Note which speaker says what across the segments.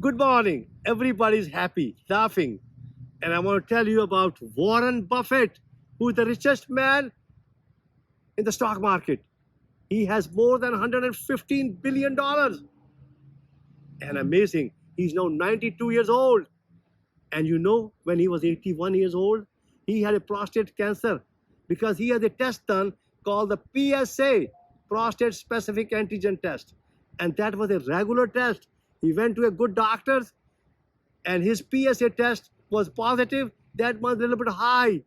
Speaker 1: Good morning. Everybody's happy, laughing. And I want to tell you about Warren Buffett, who is the richest man in the stock market. He has more than $115 billion. And amazing, he's now 92 years old. And you know, when he was 81 years old, he had a prostate cancer because he had a test done called the PSA, prostate specific antigen test. And that was a regular test. He went to a good doctors and his PSA test was positive. That was a little bit high.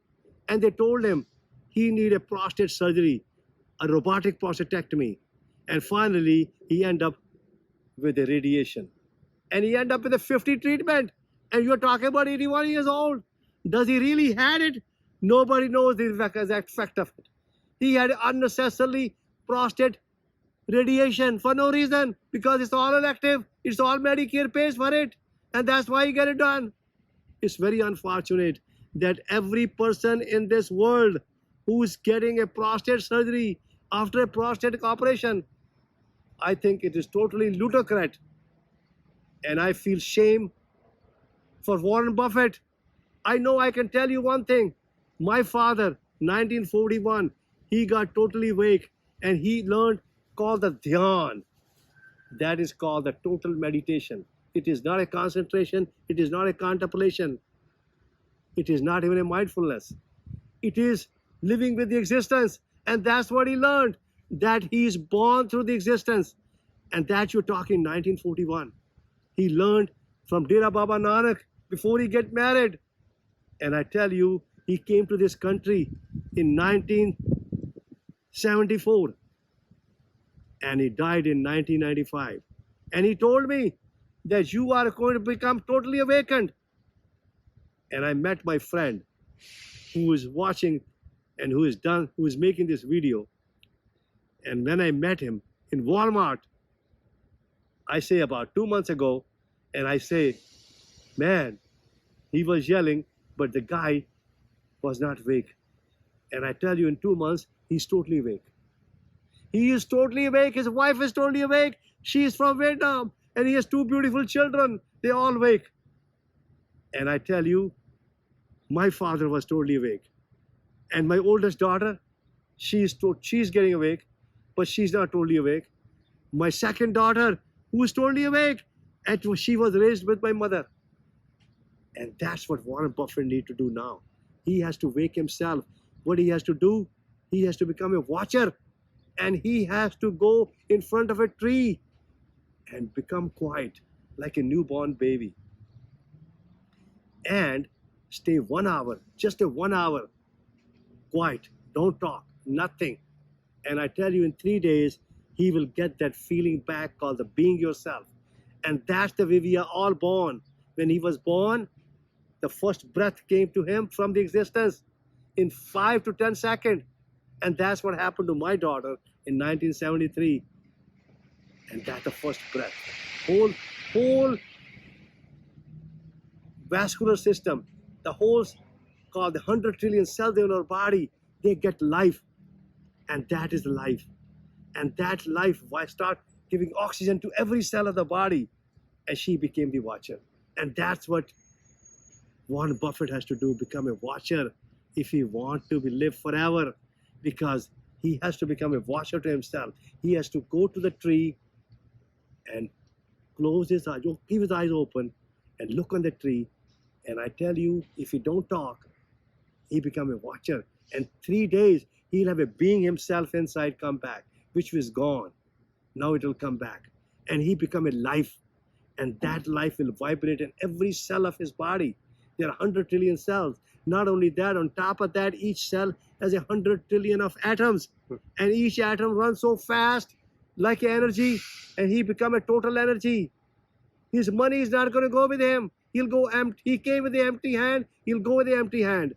Speaker 1: And they told him he needed a prostate surgery, a robotic prostatectomy. And finally, he ended up with a radiation. And he ended up with a 50 treatment. And you're talking about 81 years old. Does he really had it? Nobody knows the exact fact of it. He had unnecessarily prostate radiation for no reason because it's all elective. It's all Medicare pays for it. And that's why he get it done. It's very unfortunate that every person in this world who's getting a prostate surgery after a prostate operation, I think it is totally ludicrous. And I feel shame for Warren Buffett. I know I can tell you one thing. My father, 1941, he got totally awake and he learned called the dhyan. That is called the total meditation. It is not a concentration. It is not a contemplation. It is not even a mindfulness. It is living with the existence. And that's what he learned, that he is born through the existence. And that you're talking 1941. He learned from Dera Baba Nanak before he get married. And I tell you, he came to this country in 1974. And he died in 1995. And he told me that you are going to become totally awakened. And I met my friend who is watching and who is making this video. And when I met him in Walmart, I say about 2 months ago, and I say, man, he was yelling, but the guy was not awake. And I tell you, in 2 months, he's totally awake. He is totally awake. His wife is totally awake. She is from Vietnam. And he has 2 beautiful children. They all awake. And I tell you, my father was totally awake. And my oldest daughter, she's getting awake, but she's not totally awake. My second daughter, who is totally awake, and she was raised with my mother. And that's what Warren Buffett needs to do now. He has to wake himself. What he has to do, he has to become a watcher. And he has to go in front of a tree and become quiet like a newborn baby. And stay 1 hour, just a 1 hour, quiet, don't talk, nothing. And I tell you, in 3 days, he will get that feeling back called the being yourself. And that's the way we are all born. When he was born, the first breath came to him from the existence in 5 to 10 seconds. And that's what happened to my daughter in 1973. And that's the first breath. Whole vascular system, the whole called the 100 trillion cells in our body, they get life. And that is life. And that life, why start giving oxygen to every cell of the body? And she became the watcher. And that's what Warren Buffett has to do, become a watcher if he wants to live forever. Because he has to become a watcher to himself. He has to go to the tree and close his eyes, keep his eyes open and look on the tree. And I tell you, if he don't talk, he become a watcher. And 3 days, he'll have a being himself inside come back, which was gone. Now it will come back. And he become a life. And that life will vibrate in every cell of his body. There are 100 trillion cells. Not only that, on top of that, each cell has 100 trillion of atoms. And each atom runs so fast, like energy, and he become a total energy. His money is not going to go with him. He'll go empty. He came with the empty hand. He'll go with the empty hand.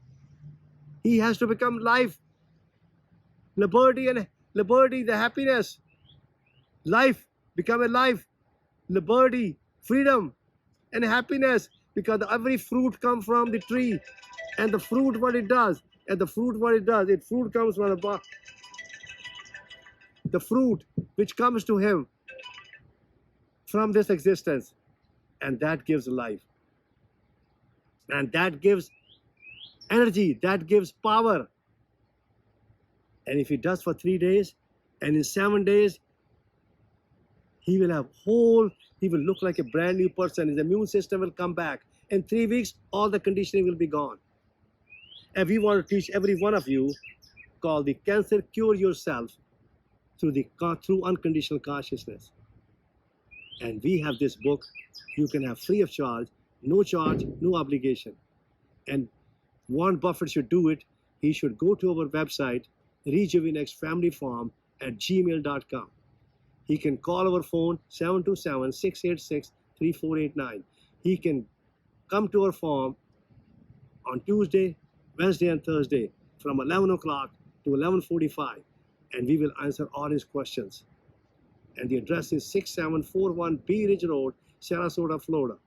Speaker 1: He has to become life. Liberty, the happiness. Life, become a life. Liberty, freedom, and happiness. Because every fruit comes from the tree. And the fruit, what it does, fruit comes from the fruit which comes to him from this existence. and that gives life. And that gives energy, that gives power. And if he does for 3 days, and in 7 days, he will look like a brand new person. His immune system will come back. In 3 weeks, all the conditioning will be gone. And we want to teach every one of you, called the Cancer Cure Yourself through unconditional consciousness. And we have this book you can have free of charge, no obligation. And Warren Buffett should do it. He should go to our website, rejuvenexfamilyfarm@gmail.com. He can call our phone 727-686-3489. He can come to our farm on Tuesday, Wednesday, and Thursday from 11 o'clock to 11:45, and we will answer all his questions. And the address is 6741 Bee Ridge Road, Sarasota, Florida.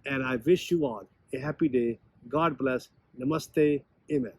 Speaker 1: And I wish you all a happy day. God bless. Namaste. Amen.